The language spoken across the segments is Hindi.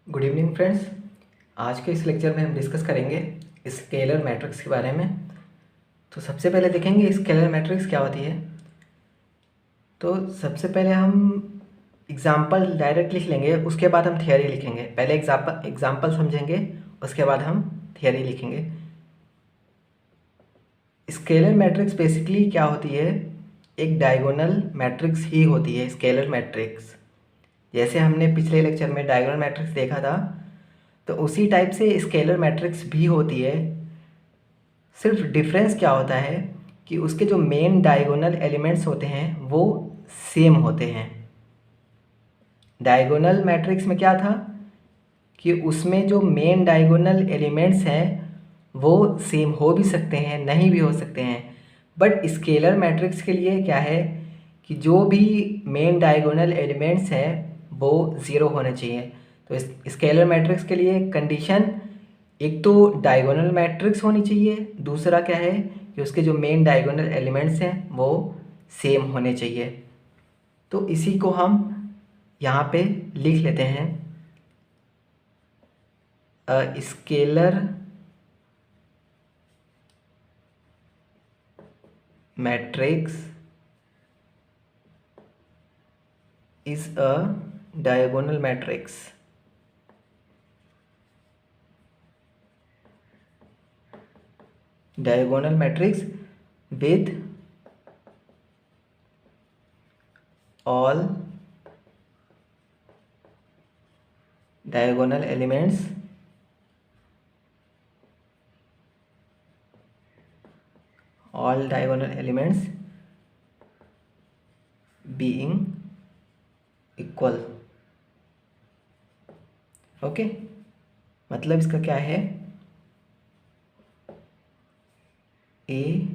Good evening friends. आज के इस लेक्चर में हम डिस्कस करेंगे स्केलर मैट्रिक्स के बारे में। तो सबसे पहले देखेंगे स्केलर मैट्रिक्स क्या होती है। तो सबसे पहले हम एग्जाम्पल डायरेक्ट लिख लेंगे, उसके बाद हम थियरी लिखेंगे। पहले एग्जाम्पल समझेंगे, उसके बाद हम थियरी लिखेंगे। स्केलर मैट्रिक्स बेसिकली क्या होती है, एक डायगोनल मैट्रिक्स ही होती है स्केलर मैट्रिक्स। जैसे हमने पिछले लेक्चर में डायगोनल मैट्रिक्स देखा था, तो उसी टाइप से स्केलर मैट्रिक्स भी होती है। सिर्फ डिफरेंस क्या होता है कि उसके जो मेन डायगोनल एलिमेंट्स होते हैं वो सेम होते हैं। डायगोनल मैट्रिक्स में क्या था कि उसमें जो मेन डायगोनल एलिमेंट्स हैं वो सेम हो भी सकते हैं, नहीं भी हो सकते हैं। बट स्केलर मैट्रिक्स के लिए क्या है कि जो भी मेन डायगोनल एलिमेंट्स हैं वो ज़ीरो होने चाहिए। तो इस स्केलर मैट्रिक्स के लिए कंडीशन एक तो डायगोनल मैट्रिक्स होनी चाहिए, दूसरा क्या है कि उसके जो मेन डायगोनल एलिमेंट्स हैं वो सेम होने चाहिए। तो इसी को हम यहाँ पे लिख लेते हैं। Scalar matrix is a diagonal matrix. Diagonal matrix with all diagonal elements being equal. Okay, मतलब इसका क्या है, A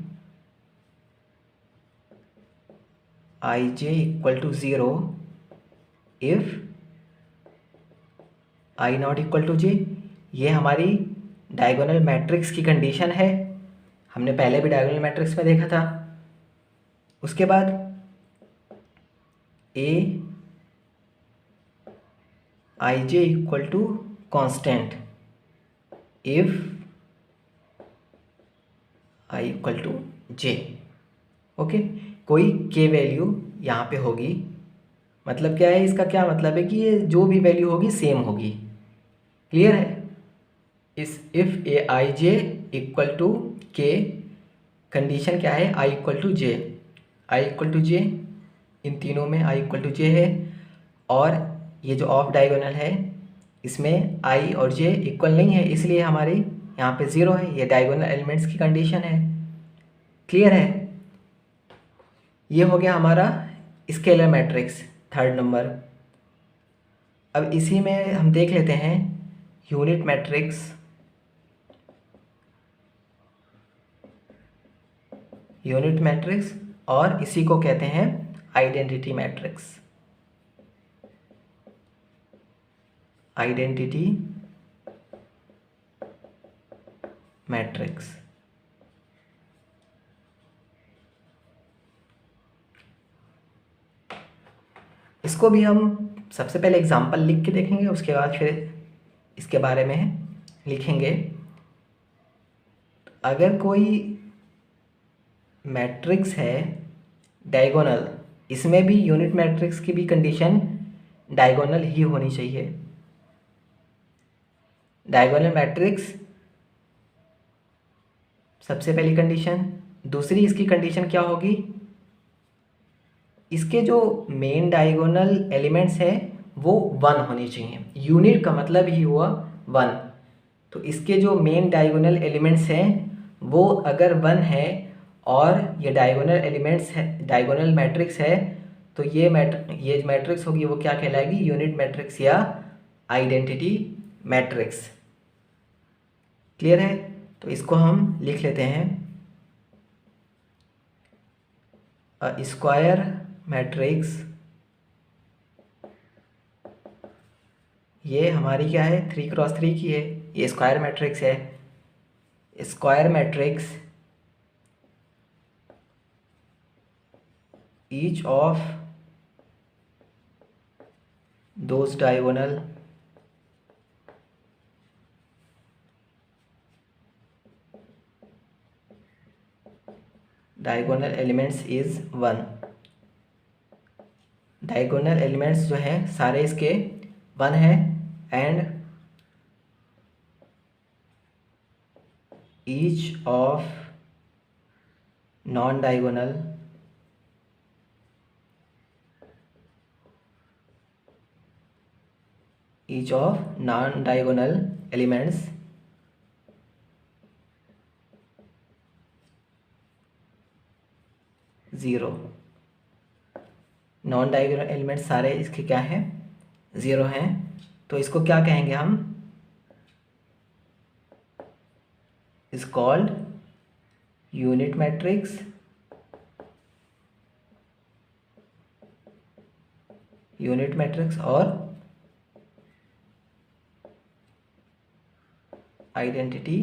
I J equal to zero if I not equal to J. ये हमारी डायगोनल मैट्रिक्स की कंडीशन है। हमने पहले भी डायगोनल मैट्रिक्स में देखा था। उसके बाद A I J equal to constant if I equal to J. Okay, कोई के वैल्यू यहाँ पे होगी। मतलब क्या है, इसका क्या मतलब है कि ये जो भी वैल्यू होगी सेम होगी। क्लियर है। इस if A I J equal to K, condition क्या है, I equal to J. I equal to J, इन तीनों में आई इक्वल टू जे है। और ये जो ऑफ डायगोनल है इसमें आई और जे इक्वल नहीं है, इसलिए हमारी यहाँ पे ज़ीरो है। ये डायगोनल एलिमेंट्स की कंडीशन है। क्लियर है। ये हो गया हमारा स्केलर मैट्रिक्स, थर्ड नंबर। अब इसी में हम देख लेते हैं यूनिट मैट्रिक्स। यूनिट मैट्रिक्स और इसी को कहते हैं आइडेंटिटी मैट्रिक्स। Identity matrix. इसको भी हम सबसे पहले एग्जांपल लिख के देखेंगे, उसके बाद फिर इसके बारे में लिखेंगे। अगर कोई मैट्रिक्स है डायगोनल, इसमें भी यूनिट मैट्रिक्स की भी कंडीशन डायगोनल ही होनी चाहिए। डायगोनल मैट्रिक्स सबसे पहली कंडीशन। दूसरी इसकी कंडीशन क्या होगी, इसके जो मेन डायगोनल एलिमेंट्स हैं वो वन होनी चाहिए। यूनिट का मतलब ही हुआ वन। तो इसके जो मेन डायगोनल एलिमेंट्स हैं वो अगर वन है और ये डायगोनल एलिमेंट्स है, डायगोनल मैट्रिक्स है, तो ये मैट्रिक्स होगी वो क्या कहलाएगी, यूनिट मैट्रिक्स या आइडेंटिटी मैट्रिक्स। क्लियर है। तो इसको हम लिख लेते हैं। स्क्वायर मैट्रिक्स, ये हमारी क्या है, 3x3 की है। ये स्क्वायर मैट्रिक्स है। Square matrix each of those diagonal diagonal elements is 1। Diagonal elements जो हैं सारे इसके 1 हैं and each of non diagonal elements zero. Non diagonal elements सारे इसके क्या हैं, ज़ीरो हैं। तो इसको क्या कहेंगे हम, is called unit matrix. Unit matrix और आइडेंटिटी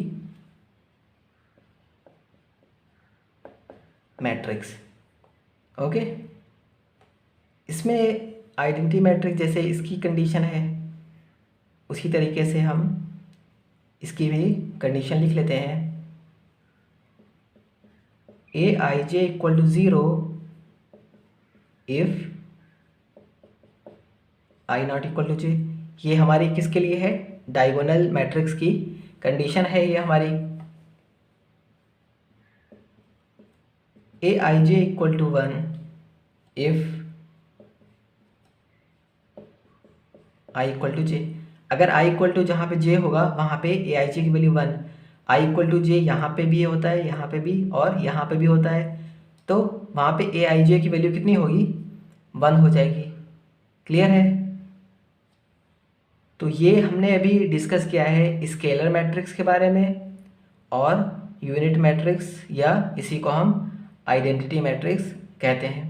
मैट्रिक्स। ओके, इसमें आइडेंटिटी मैट्रिक्स जैसे इसकी कंडीशन है उसी तरीके से हम इसकी भी कंडीशन लिख लेते हैं। A I J equal to zero if I not equal to J. ये हमारी किसके लिए है, डायगोनल मैट्रिक्स की कंडीशन है ये हमारी। A I J equal to 1 if I equal to J. अगर आई इक्वल टू जहाँ पे जे होगा वहाँ पे ए आई जे की वैल्यू 1, आई इक्वल टू जे यहाँ पे भी होता है, यहाँ पे भी और यहाँ पे भी होता है, तो वहाँ पे ए आई जे की वैल्यू कितनी होगी, 1 हो जाएगी। क्लियर है। तो ये हमने अभी डिस्कस किया है स्केलर मैट्रिक्स के बारे में और यूनिट मैट्रिक्स या इसी को हम आइडेंटिटी मैट्रिक्स कहते हैं।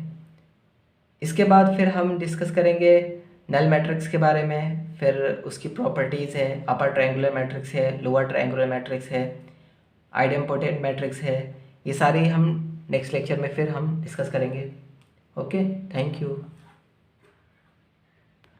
इसके बाद फिर हम डिस्कस करेंगे नल मैट्रिक्स के बारे में, फिर उसकी प्रॉपर्टीज़ है, अपर ट्रायंगुलर मैट्रिक्स है, लोअर ट्रायंगुलर मैट्रिक्स है, आइडेम्पोटेंट मैट्रिक्स है। ये सारे हम नेक्स्ट लेक्चर में फिर हम डिस्कस करेंगे। Okay, thank you.